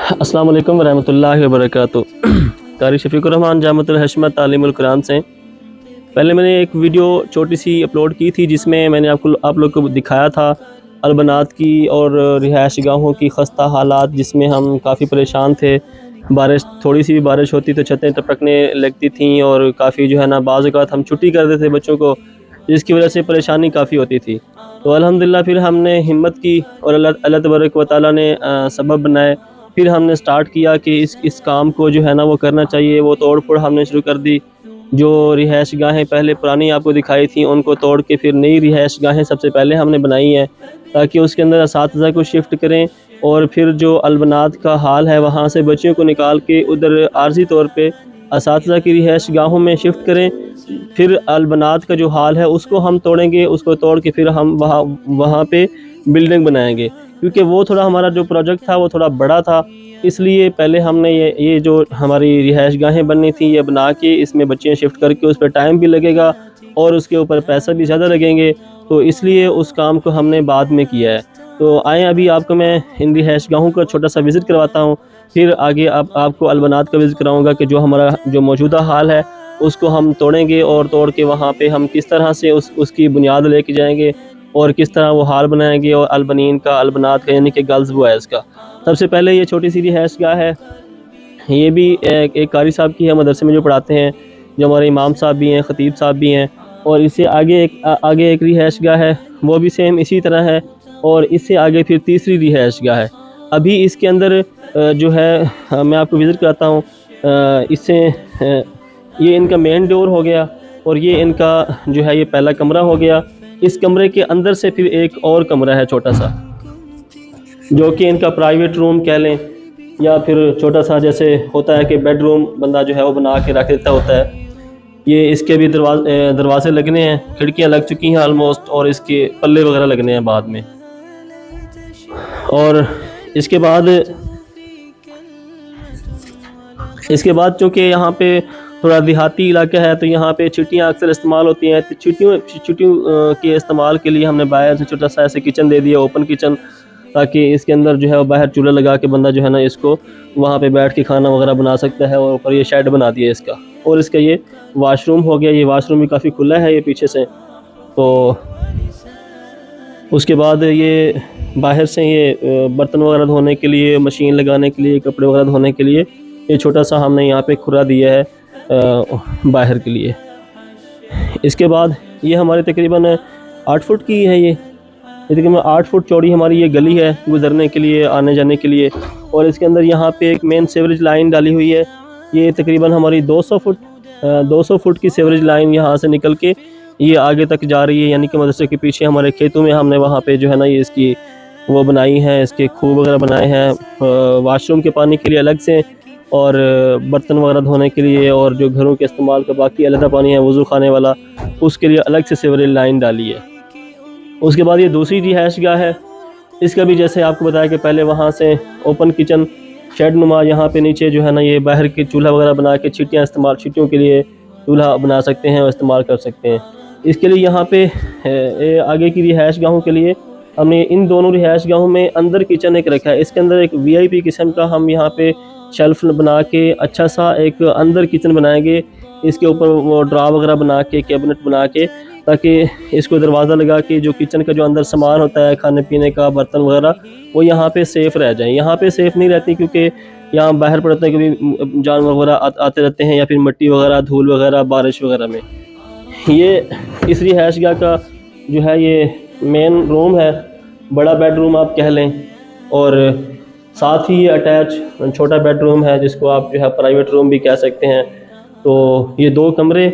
अस्सलाम वालेकुम वरहमतुल्लाहि वबरकातुहू। कारी शफीकुर रहमान जामतुल हशमत तालीमुल कुरान से पहले मैंने एक वीडियो छोटी सी अपलोड की थी जिसमें मैंने आप लोग को दिखाया था अलबनात की और रिहाइश गाहों की खस्ता हालात, जिसमें हम काफ़ी परेशान थे। बारिश, थोड़ी सी भी बारिश होती तो छतें टपकने लगती थीं और काफ़ी जो है ना बाज़ औक़ात हम छुट्टी कर देते थे बच्चों को, जिसकी वजह से परेशानी काफ़ी होती थी। तो अल्हम्दुलिल्लाह फिर हमने हिम्मत की और अल्लाह तबारक व तआला ने सबब बनाए। फिर हमने स्टार्ट किया कि इस काम को जो है ना वो करना चाहिए। वो तोड़ फोड़ हमने शुरू कर दी। जो रिहाइश गाहें पहले पुरानी आपको दिखाई थी उनको तोड़ के फिर नई रिहाइश गाहें सबसे पहले हमने बनाई हैं, ताकि उसके अंदर असातिज़ा को शिफ्ट करें और फिर जो अलबनात का हाल है वहाँ से बच्चियों को निकाल के उधर आर्जी तौर पे असातिज़ा की रिहाइश गाहों में शिफ्ट करें। फिर अलबनात का जो हाल है उसको हम तोड़ेंगे, उसको तोड़ के फिर हम वहाँ पे बिल्डिंग बनाएंगे, क्योंकि वो थोड़ा हमारा जो प्रोजेक्ट था वो थोड़ा बड़ा था। इसलिए पहले हमने ये जो हमारी रिहाइश गाहें बननी थी ये बना के इसमें बच्चे शिफ्ट करके उस पर टाइम भी लगेगा और उसके ऊपर पैसा भी ज़्यादा लगेंगे, तो इसलिए उस काम को हमने बाद में किया है। तो आएँ अभी आपको मैं इन रिहाइश गाहों का छोटा सा विज़िट करवाता हूँ, फिर आगे आपको अलबनात का विज़िट कराऊँगा कि जो हमारा जो मौजूदा हाल है उसको हम तोड़ेंगे और तोड़ के वहाँ पे हम किस तरह से उसकी बुनियाद लेके जाएंगे और किस तरह वो हाल बनाएंगे और अलबनीन का, अलबनात का यानी कि गर्ल्स बॉयज़ का। सबसे पहले ये छोटी सी रिहाइश गाह है, ये भी एक कारी साहब की है, मदरसे में जो पढ़ाते हैं, जो हमारे इमाम साहब भी हैं, ख़तीब साहब भी हैं। और इससे आगे एक रिहाइश गाह है, वो भी सेम इसी तरह है। और इससे आगे फिर तीसरी रिहाइश गाह है। अभी इसके अंदर जो है मैं आपको विज़िट कराता हूँ। इससे ये इनका मेन डोर हो गया और ये इनका जो है ये पहला कमरा हो गया। इस कमरे के अंदर से फिर एक और कमरा है छोटा सा, जो कि इनका प्राइवेट रूम कह लें, या फिर छोटा सा जैसे होता है कि बेडरूम बंदा जो है वो बना के रख देता होता है। ये इसके भी दरवाजे लगने हैं, खिड़कियां लग चुकी हैं ऑलमोस्ट, और इसके पल्ले वगैरह लगने हैं बाद में। और इसके बाद चूँकि यहाँ पे थोड़ा देहाती इलाका है तो यहाँ पे चींटियाँ अक्सर इस्तेमाल होती हैं। तो चींटियों के इस्तेमाल के लिए हमने बाहर से छोटा सा ऐसे किचन दे दिया, ओपन किचन, ताकि इसके अंदर जो है वो बाहर चूल्हा लगा के बंदा जो है ना इसको वहाँ पे बैठ के खाना वगैरह बना सकता है। और ऊपर ये शेड बना दिया इसका, और इसका ये वाशरूम हो गया। ये वाशरूम भी काफ़ी खुला है ये पीछे से। तो उसके बाद ये बाहर से ये बर्तन वगैरह धोने के लिए, मशीन लगाने के लिए, कपड़े वगैरह धोने के लिए ये छोटा सा हमने यहाँ पे खुरा दिया है बाहर के लिए। इसके बाद ये हमारे तकरीबन 8 फुट की है। ये तकरीबन 8 फुट चौड़ी हमारी ये गली है गुज़रने के लिए, आने जाने के लिए। और इसके अंदर यहाँ पे एक मेन सीवरेज लाइन डाली हुई है। ये तकरीबन हमारी 200 फुट की सीवरेज लाइन यहाँ से निकल के ये आगे तक जा रही है, यानी कि मदरसे के पीछे हमारे खेतों में हमने वहाँ पे जो है ना ये इसकी वो बनाई है, इसके खूह वगैरह बनाए हैं वाशरूम के पानी के लिए अलग से, और बर्तन वगैरह धोने के लिए, और जो घरों के इस्तेमाल का बाकी अलग पानी है वज़ू खाने वाला, उसके लिए अलग से सीवरेज लाइन डाली है। उसके बाद ये दूसरी रिहाइश गाह है। इसका भी जैसे आपको बताया कि पहले वहाँ से ओपन किचन शेड नुमा, यहाँ पे नीचे जो है ना ये बाहर के चूल्हा वगैरह बना के चींटियों के लिए चूल्हा बना सकते हैं और इस्तेमाल कर सकते हैं। इसके लिए यहाँ पे आगे की रिहाइश गाहों के लिए हमने इन दोनों रिहाइश गाहों में अंदर किचन एक रखा है। इसके अंदर एक VIP किस्म का हम यहाँ पे शेल्फ बना के अच्छा सा एक अंदर किचन बनाएंगे। इसके ऊपर वो ड्रा वगैरह बना के, कैबिनेट बना के, ताकि इसको दरवाज़ा लगा के जो किचन का जो अंदर सामान होता है खाने पीने का, बर्तन वगैरह, वो यहाँ पे सेफ़ रह जाए। यहाँ पे सेफ़ नहीं रहती क्योंकि यहाँ बाहर पड़ते हैं, कभी जानवर वगैरह आते रहते हैं, या फिर मिट्टी वगैरह, धूल वगैरह, बारिश वगैरह में। ये इस रिहाइश गाह का जो है ये मेन रूम है, बड़ा बेडरूम आप कह लें, और साथ ही ये अटैच छोटा बेडरूम है जिसको आप जो है प्राइवेट रूम भी कह सकते हैं। तो ये 2 कमरे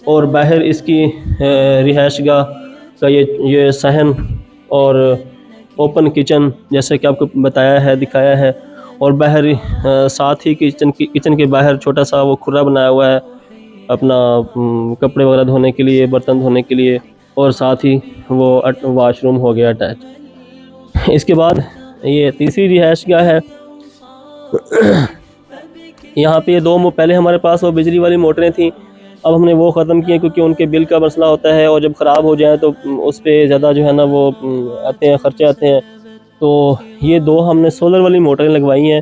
और बाहर इसकी रिहाइश गाह का ये सहन और ओपन किचन जैसे कि आपको बताया है, दिखाया है। और बाहर साथ ही किचन के बाहर छोटा सा वो खुरा बनाया हुआ है अपना कपड़े वगैरह धोने के लिए, बर्तन धोने के लिए, और साथ ही वो वाशरूम हो गया अटैच। इसके बाद ये तीसरी रिहाइश गाह है। यहाँ पे ये 2 पहले हमारे पास वो बिजली वाली मोटरें थी, अब हमने वो ख़त्म किए क्योंकि उनके बिल का मसला होता है, और जब ख़राब हो जाए तो उस पर ज़्यादा जो है ना वो आते हैं, ख़र्चे आते हैं। तो ये 2 हमने सोलर वाली मोटरें लगवाई हैं।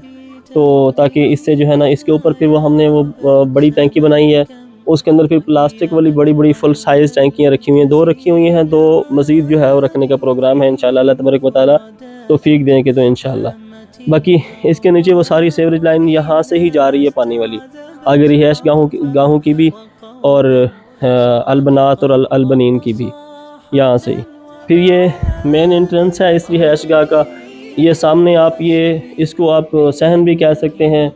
तो ताकि इससे जो है ना इसके ऊपर फिर वो हमने वो बड़ी टैंकी बनाई है, उसके अंदर फिर प्लास्टिक वाली बड़ी बड़ी फुल साइज़ टैंकियाँ रखी हुई हैं, 2 रखी हुई हैं, 2 मज़ीद जो है वो रखने का प्रोग्राम है इंशाल्लाह, अल्लाह तबारक व तआला तौफीक देंगे तो इंशाल्लाह। बाकी इसके नीचे वो सारी सीवरेज लाइन यहाँ से ही जा रही है पानी वाली, आगे रिहाइश गाहों की भी, और अलबनात और अलबनीन की भी यहाँ से ही। फिर ये मेन एंट्रेंस है इस रिहाइश गाह का। ये सामने आप इसको आप सहन भी कह सकते हैं,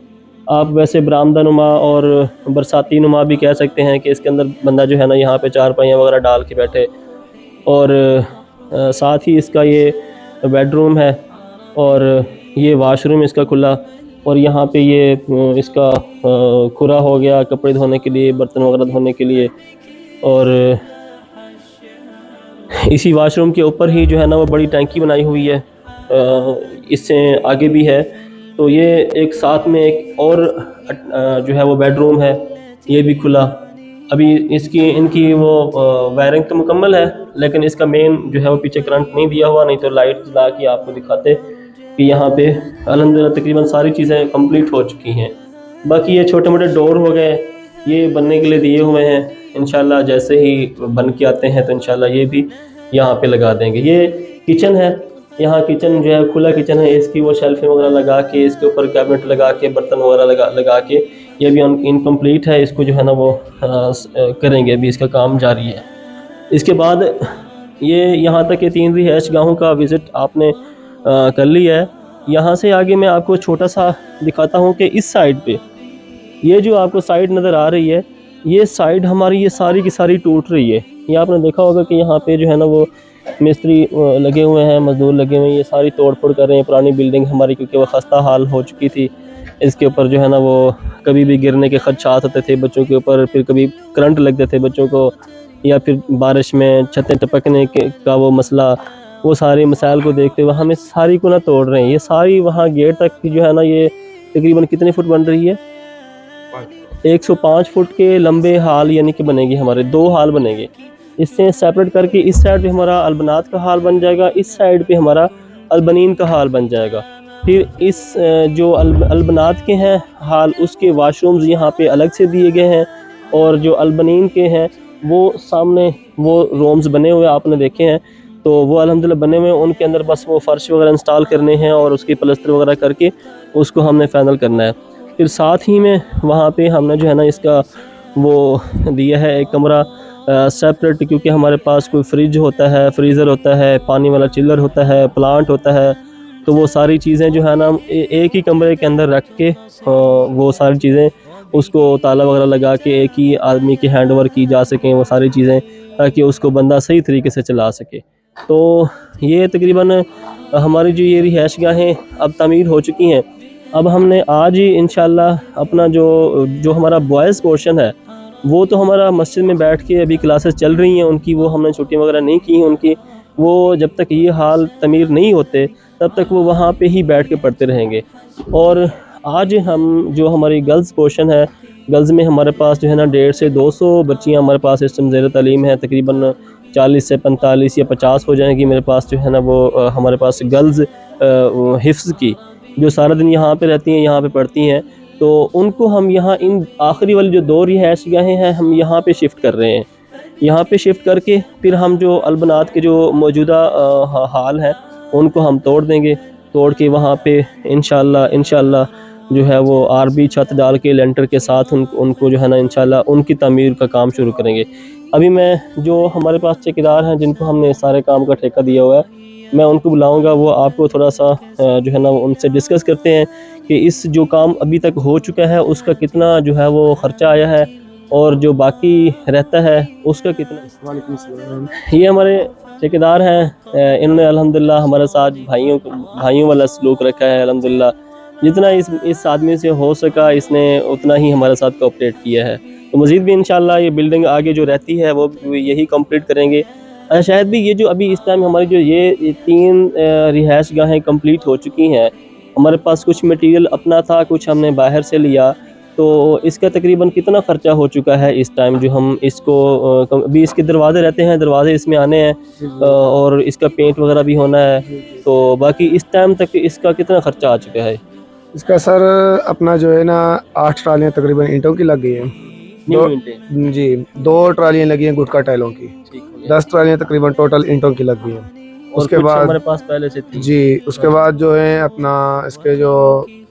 आप वैसे बरामदा नुमा और बरसाती नुमा भी कह सकते हैं कि इसके अंदर बंदा जो है ना यहाँ पे चारपाइयाँ वगैरह डाल के बैठे। और साथ ही इसका ये बेडरूम है और ये वाशरूम इसका खुला, और यहाँ पे ये इसका खुरा हो गया कपड़े धोने के लिए, बर्तन वगैरह धोने के लिए। और इसी वाशरूम के ऊपर ही जो है ना वो बड़ी टैंकी बनाई हुई है, इससे आगे भी है। तो ये एक साथ में एक और जो है वो बेडरूम है, ये भी खुला। अभी इनकी वो वायरिंग तो मुकम्मल है, लेकिन इसका मेन जो है वो पीछे करंट नहीं दिया हुआ, नहीं तो लाइट जला के आपको दिखाते कि यहाँ पे अल्हम्दुलिल्लाह तकरीबन सारी चीज़ें कंप्लीट हो चुकी हैं। बाकी ये छोटे मोटे डोर हो गए, ये बनने के लिए दिए हुए हैं, इंशाल्लाह जैसे ही बन के आते हैं तो इंशाल्लाह ये भी यहाँ पे लगा देंगे। ये किचन है, यहाँ किचन जो है खुला किचन है, इसकी वो शेल्फें वगैरह लगा के, इसके ऊपर कैबिनेट लगा के, बर्तन वगैरह लगा के, ये भी इनकम्प्लीट है, इसको जो है ना वो करेंगे, अभी इसका काम जारी है। इसके बाद ये यहाँ तक के 3 रिहाइश गाहों का विज़िट आपने कर लिया है। यहाँ से आगे मैं आपको छोटा सा दिखाता हूँ कि इस साइड पे ये जो आपको साइड नज़र आ रही है, ये साइड हमारी ये सारी की सारी टूट रही है। ये आपने देखा होगा कि यहाँ पे जो है ना वो मिस्त्री लगे हुए हैं, मज़दूर लगे हुए हैं, ये सारी तोड़ फोड़ कर रहे हैं पुरानी बिल्डिंग हमारी, क्योंकि वो खस्ता हाल हो चुकी थी। इसके ऊपर जो है ना वो कभी भी गिरने के खदशात होते थे बच्चों के ऊपर, फिर कभी करंट लगते थे बच्चों को, या फिर बारिश में छतें टपकने का वो मसला, वो सारे मसाइल को देखते हुए हमें सारी को ना तोड़ रहे हैं। ये सारी वहाँ गेट तक की जो है ना ये तकरीबन कितने फुट बन रही है, 105 फुट के लंबे हाल यानी कि बनेंगे, हमारे 2 हाल बनेंगे। इससे सेपरेट करके इस साइड पे हमारा अलबनात का हाल बन जाएगा, इस साइड पे हमारा अलबनीन का हाल बन जाएगा। फिर इस जो अलबनात के हैं हाल, उसके वाशरूम्स यहाँ पे अलग से दिए गए हैं, और जो अलबनीन के हैं वो सामने वो रूम्स बने हुए आपने देखे हैं, तो वो अल्हम्दुलिल्लाह बने हुए हैं। उनके अंदर बस वो फ़र्श वगैरह इंस्टॉल करने हैं और उसकी प्लस्तर वगैरह करके उसको हमने फाइनल करना है। फिर साथ ही में वहाँ पे हमने जो है ना इसका वो दिया है एक कमरा सेपरेट, क्योंकि हमारे पास कोई फ्रिज होता है, फ्रीज़र होता है, पानी वाला चिल्लर होता है, प्लांट होता है, तो वो सारी चीज़ें जो है ना एक ही कमरे के अंदर रख के वो सारी चीज़ें उसको ताला वगैरह लगा के एक ही आदमी की हैंड ओवर की जा सकें वो सारी चीज़ें, ताकि उसको बंदा सही तरीके से चला सके। तो ये तकरीबन हमारी जो ये रिहाइश गाहें अब तामीर हो चुकी हैं। अब हमने आज ही इंशाल्लाह अपना जो हमारा बॉयज़ पोर्शन है वो तो हमारा मस्जिद में बैठ के अभी क्लासेस चल रही हैं उनकी, वो हमने छुट्टियाँ वगैरह नहीं की हैं उनकी, वो जब तक ये हाल तमीर नहीं होते तब तक वो वहाँ पे ही बैठ के पढ़ते रहेंगे। और आज हम जो हमारी गर्ल्स पोर्शन है, गर्ल्स में हमारे पास जो है ना 150 से 200 बच्चियाँ हमारे पास इस टाइम ज़ेर तालीम है, तकरीबन 40 से 45 या 50 हो जाएंगी मेरे पास जो है ना वो हमारे पास गर्ल्स हिफ्ज़ की, जो सारा दिन यहाँ पे रहती हैं, यहाँ पे पढ़ती हैं। तो उनको हम यहाँ इन आखिरी वाली जो 2 रिहाइश गाहें हैं हम यहाँ पे शिफ्ट कर रहे हैं। यहाँ पे शिफ्ट करके फिर हम जो अलबनात के जो मौजूदा हाल हैं उनको हम तोड़ देंगे, तोड़ के वहाँ पे इंशाल्लाह जो है वो आरबी छत डाल के लेंटर के साथ उनको जो है ना इंशाल्लाह उनकी तामीर का काम शुरू करेंगे। अभी मैं जो हमारे पास ठेकेदार हैं जिनको हमने सारे काम का ठेका दिया हुआ है, मैं उनको बुलाऊंगा, वो आपको थोड़ा सा जो है ना उनसे डिस्कस करते हैं कि इस जो काम अभी तक हो चुका है उसका कितना जो है वो ख़र्चा आया है, और जो बाकी रहता है उसका कितना। ये हमारे ठेकेदार हैं, इन्होंने अल्हम्दुलिल्लाह हमारे साथ भाइयों वाला सलूक रखा है। अल्हम्दुलिल्लाह जितना इस आदमी से हो सका इसने उतना ही हमारे साथ कोऑपरेट किया है। तो मज़ीद भी इंशाल्लाह ये बिल्डिंग आगे जो रहती है वो यही कंप्लीट करेंगे। शायद भी ये जो अभी इस टाइम हमारी जो ये 3 रिहाइश गाहें कंप्लीट हो चुकी हैं, हमारे पास कुछ मटेरियल अपना था, कुछ हमने बाहर से लिया, तो इसका तकरीबन कितना ख़र्चा हो चुका है इस टाइम जो हम इसको अभी इसके दरवाज़े रहते हैं, दरवाज़े इसमें आने हैं और इसका पेंट वगैरह भी होना है, तो बाकी इस टाइम तक इसका कितना ख़र्चा आ चुका है। इसका सर अपना जो है ना 8 ट्रालियाँ तकरीबन ईंटों की लग गई हैं। न्यू दो ईंटें। जी 2 ट्रालियाँ लगी हैं गुटका टाइलों की। ठीक हो गया। 10 ट्रालियाँ तकरीबन टोटल ईंटों की लग गई हैं। और उसके कुछ बाद हमारे पास पहले से थी। जी उसके हाँ। बाद जो है अपना इसके जो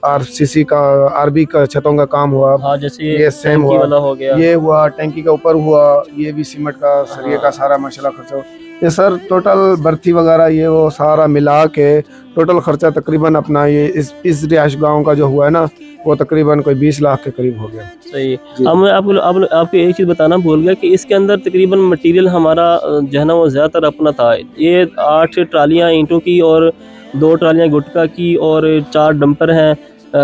आरसीसी का आरबी का छतों का काम हुआ, हाँ, जैसे ये ये सेम टंकी हुआ। वाला हो गया। ये हुआ टैंकी के ऊपर हुआ, ये भी सीमेंट का सरिये का हाँ। सारा माशाल्लाह खर्चा हुआ। ये सर टोटल बर्थी वगैरह ये वो सारा मिला के टोटल खर्चा तकरीबन अपना ये इस रिहायश गाँव का जो हुआ है ना, वो तकरीबन कोई 20 लाख के करीब हो गया। सही। जी अब मैं आपको एक चीज़ बताना भूल गया कि इसके अंदर तकरीबन मटेरियल हमारा जो है ना वो ज़्यादातर अपना था। ये 8 ट्रालियाँ ईंटों की और 2 ट्रालियाँ गुटका की और 4 डंपर हैं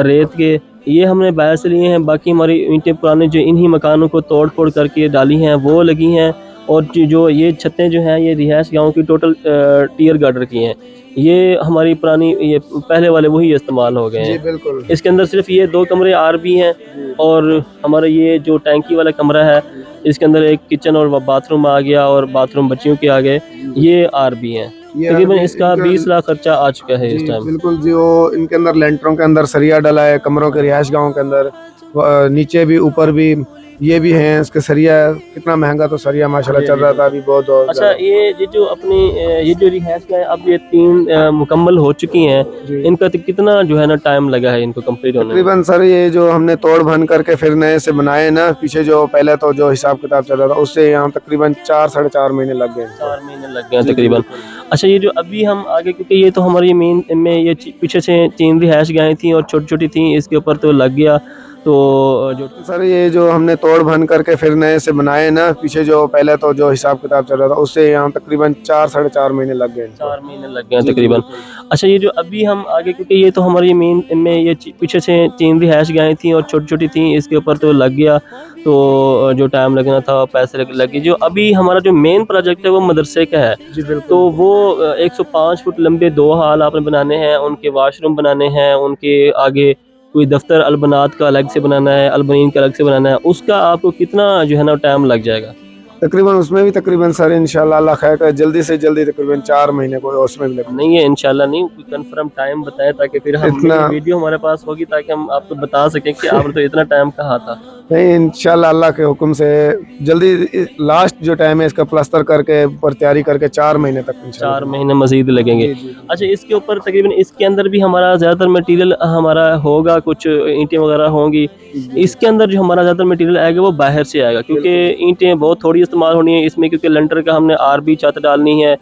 रेत के। ये हमने बाहर से लिए हैं। बाकी हमारी ईंटें पुराने जो इन्हीं मकानों को तोड़ फोड़ करके डाली हैं वो लगी हैं। और जो ये छतें जो हैं ये रिहायश गाँव की टोटल टियर गार्डर की हैं। ये हमारी पुरानी ये पहले वाले वही इस्तेमाल हो गए जी हैं। बिल्कुल। इसके अंदर सिर्फ ये 2 कमरे आर भी हैं। जी और हमारा ये जो टैंकी वाला कमरा है इसके अंदर एक किचन और बाथरूम आ गया और बाथरूम बच्चियों के आ गए। ये आर भी हैं। ये तकरीबन अरबी इसका इनका 20 लाख खर्चा आ चुका है इस जी टाइम। बिल्कुल जी। वो इनके अंदर लेंटरों के अंदर सरिया डला है, कमरों के रिहायश गाँव के अंदर नीचे भी ऊपर भी ये भी हैं इसके सरिया। कितना महंगा तो सरिया माशाल्लाह चल रहा था अभी बहुत और अच्छा, ज़्यादा। ये जो अपनी ये जो रिहायश का है अब ये 3 मुकम्मल हो चुकी हैं। जी इनका कितना जो है ना टाइम लगा है इनको कंप्लीट होने में? तकरीबन सर ये जो हमने तोड़ भन करके फिर नए से बनाए ना, पीछे जो पहले तो जो हिसाब किताब चल रहा था उससे यहाँ तकरीबन 4 साढ़े 4 महीने लग गए इनको। 4 महीने लग गए हैं जी जी तकरीबन। बिल्कुल। अच्छा, ये जो अभी हम आगे क्योंकि ये तो हमारी मेन में ये पीछे से 3 रिहायश गाहें थी और छोटी छोटी थी इसके ऊपर तो लग गया। तो जो सर ये जो हमने तोड़ भन करके फिर नए से बनाए ना, पीछे जो पहले तो जो हिसाब किताब चल रहा था उससे यहाँ तकरीबन 4 साढ़े 4 महीने लग गए इनको। 4 महीने लग गए हैं जी जी तकरीबन। बिल्कुल। अच्छा, ये जो अभी हम आगे क्योंकि ये तो हमारी मेन में ये पीछे से 3 रिहायश गाहें थी और छोटी छोटी थी इसके ऊपर तो लग गया। तो जो टाइम लगना था पैसे लगे। जो अभी हमारा जो मेन प्रोजेक्ट है वो मदरसे का है। जी तो बिल्कुल। वो 105 फुट लंबे 2 हॉल आपने बनाने हैं, उनके वाशरूम बनाने हैं, उनके आगे कोई दफ्तर अलबनात का अलग से बनाना है, अलबनीन का अलग से बनाना है। उसका आपको कितना जो है ना टाइम लग जाएगा? तकरीबन उसमें भी तकरीबन सर इंशाल्लाह अल्लाह खैर करे जल्दी से जल्दी तकरीबन 4 महीने को उसमें भी लग नहीं है इंशाल्लाह नहीं, कोई कंफर्म टाइम बताएं ताकि फिर हम इतना ये वीडियो हमारे पास होगी ताकि हम आपको बता सकें कि आपने तो इतना टाइम कहा था। नहीं इंशाल्लाह अल्लाह के हुक्म से जल्दी लास्ट जो टाइम है इसका प्लास्टर करके ऊपर तैयारी करके 4 महीने तक 4 इंशाल्लाह। महीने मजीद लगेंगे। जी जी अच्छा, इसके ऊपर तकरीबन इसके अंदर भी हमारा ज़्यादातर मटेरियल हमारा होगा, कुछ ईंटें वगैरह होंगी। जी इसके अंदर जो हमारा ज़्यादातर मटेरियल आएगा वो बाहर से आएगा क्योंकि बिल्कुल। ईंटें बहुत थोड़ी इस्तेमाल होनी है इसमें क्योंकि लंटर का हमने आरबी छत डालनी है।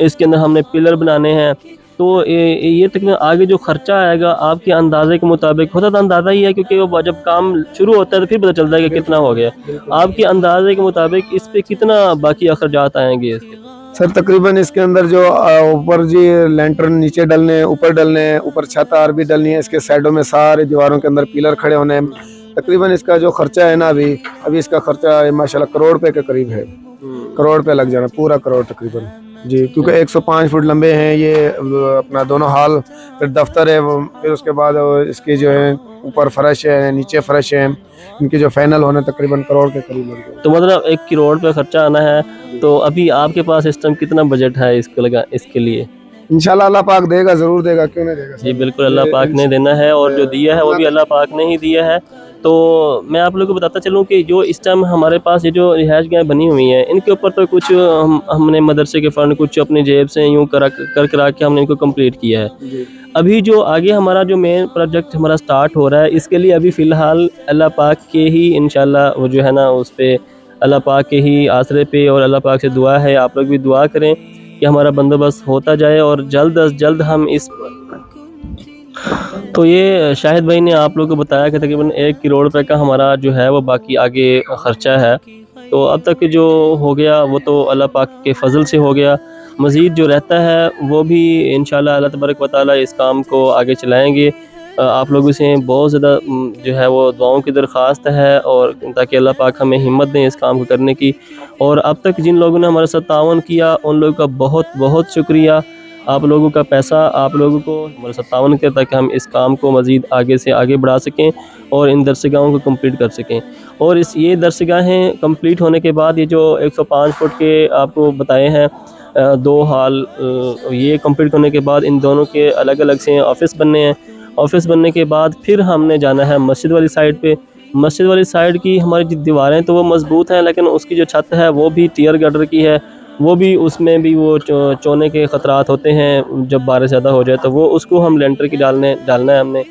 इसके अंदर हमने पिलर बनाने हैं। तो ये तकरीबन आगे जो खर्चा आएगा आपके अंदाजे के मुताबिक होता तो अंदाज़ा ही है क्योंकि वो जब काम शुरू होता है तो फिर पता चलता है कि कितना हो गया। बिल्कुल। आपके अंदाजे के मुताबिक इस पे कितना बाकी अखराजात आएंगे इसके? सर तकरीबन इसके अंदर जो ऊपर जी लेंटर नीचे डलने ऊपर डलने ऊपर छत आर भी डलनी है, इसके साइडों में सारे दीवारों के अंदर पिलर खड़े होने हैं। तकरीबन इसका जो खर्चा है ना अभी इसका खर्चा माशाल्लाह करोड़ रुपए के करीब है। करोड़ रुपए लग जाना, पूरा करोड़ तकरीबन। जी क्योंकि 105 फुट लंबे हैं ये अपना दोनों हॉल, फिर दफ्तर है वो, फिर उसके बाद इसके जो है ऊपर फर्श है नीचे फर्श है, इनके जो फाइनल होने तकरीबन करोड़ के करीब लग जाए। तो मतलब 1 करोड़ पे खर्चा आना है। तो अभी आपके पास इस टाइम कितना बजट है इसके लिए? इंशाल्लाह अल्लाह पाक देगा, जरूर देगा, क्यों नहीं देगा जी सर। बिल्कुल, अल्लाह पाक ने देना है और जो दिया है वो भी अल्लाह पाक ने ही दिया है। तो मैं आप लोगों को बताता चलूँ कि जो इस टाइम हमारे पास ये जो रिहाइश गाहें बनी हुई हैं इनके ऊपर तो कुछ हमने मदरसे के फ़ंड कुछ अपनी जेब से यूँ करा के हमने इनको कंप्लीट किया है। जी अभी जो आगे हमारा जो मेन प्रोजेक्ट हमारा स्टार्ट हो रहा है इसके लिए अभी फ़िलहाल अल्लाह पाक के ही इंशाल्लाह वो जो है ना उस पे अल्लाह पाक के ही आसरे पे और अल्लाह पाक से दुआ है, आप लोग भी दुआ करें कि हमारा बंदोबस्त होता जाए और जल्द अज़ जल्द हम इस तो ये शाहिद भाई ने आप लोगों को बताया कि तकरीबन 1 करोड़ रुपए का हमारा जो है वो बाकी आगे ख़र्चा है। तो अब तक जो हो गया वो तो अल्लाह पाक के फ़ज़ल से हो गया। मज़ीद जो रहता है वो भी इंशाल्लाह अल्लाह तबारक व तआला इस काम को आगे चलाएँगे। आप लोगों से बहुत ज़्यादा जो है वो दुआओं की दरख्वास्त है और ताकि अल्लाह पाक हमें हिम्मत दें इस काम को करने की। और अब तक जिन लोगों ने हमारे साथ ताउन किया उन लोगों का बहुत बहुत शुक्रिया। आप लोगों का पैसा आप लोगों को हमारे साथ ताउन किया ताकि हम इस काम को मज़ीद आगे से आगे बढ़ा सकें और इन दरसगाहों को कंप्लीट कर सकें। और ये दरसगाहें कंप्लीट होने के बाद ये जो 105 फुट के आपको बताए हैं 2 हॉल ये कंप्लीट होने के बाद इन दोनों के अलग अलग से ऑफिस बनने हैं ऑफिस बनने के बाद फिर हमने जाना है मस्जिद वाली साइड पे। मस्जिद वाली साइड की हमारी जो दीवारें तो वो मज़बूत हैं, लेकिन उसकी जो छत है वो भी टियर गटर की है, वो भी उसमें भी वो चोने के ख़तरात होते हैं जब बारिश ज़्यादा हो जाए, तो वो उसको हम लेंटर की डालना है हमने,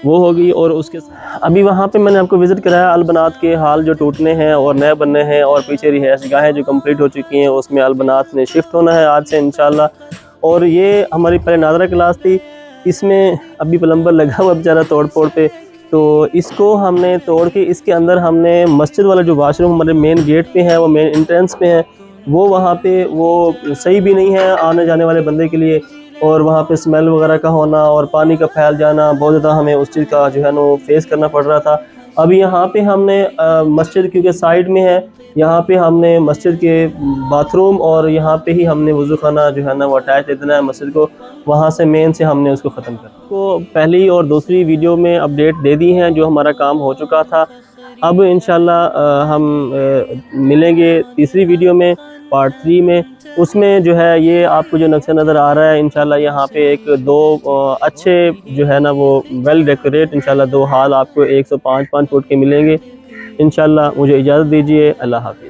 वो होगी। और उसके अभी वहाँ पे मैंने आपको विज़िट कराया अलबनात के हाल जो टूटने हैं और नए बनने हैं, और पीछे रिहाइश गाहें जो कंप्लीट हो चुकी हैं उसमें अलबनात ने शिफ्ट होना है आज से इंशाल्लाह। और ये हमारी पहले नादरा क्लास थी, इसमें अभी प्लम्बर लगा हुआ बेचारा तोड़ फोड़ पे, तो इसको हमने तोड़ के इसके अंदर हमने मस्जिद वाला जो वाशरूम हमारे मेन गेट पे है, वो मेन एंट्रेंस पे है, वो वहाँ पे वो सही भी नहीं है आने जाने वाले बंदे के लिए, और वहाँ पे स्मेल वगैरह का होना और पानी का फैल जाना बहुत ज़्यादा हमें उस चीज़ का जो है ना फेस करना पड़ रहा था। अभी यहाँ पे हमने मस्जिद क्योंकि साइड में है, यहाँ पे हमने मस्जिद के बाथरूम और यहाँ पे ही हमने वज़ू खाना जो है ना वो अटैच दे देना है मस्जिद को, वहाँ से मेन से हमने उसको ख़त्म कर तो पहली और दूसरी वीडियो में अपडेट दे दी हैं जो हमारा काम हो चुका था। अब इंशाल्लाह हम मिलेंगे तीसरी वीडियो में पार्ट 3 में, उसमें जो है ये आपको जो नक्शा नज़र आ रहा है इंशाल्लाह यहाँ पे एक दो अच्छे जो है ना वो वेल डेकोरेट इंशाल्लाह 2 हाल आपको 105 फुट के मिलेंगे इंशाल्लाह। मुझे इजाज़त दीजिए, अल्लाह हाफ़िज़।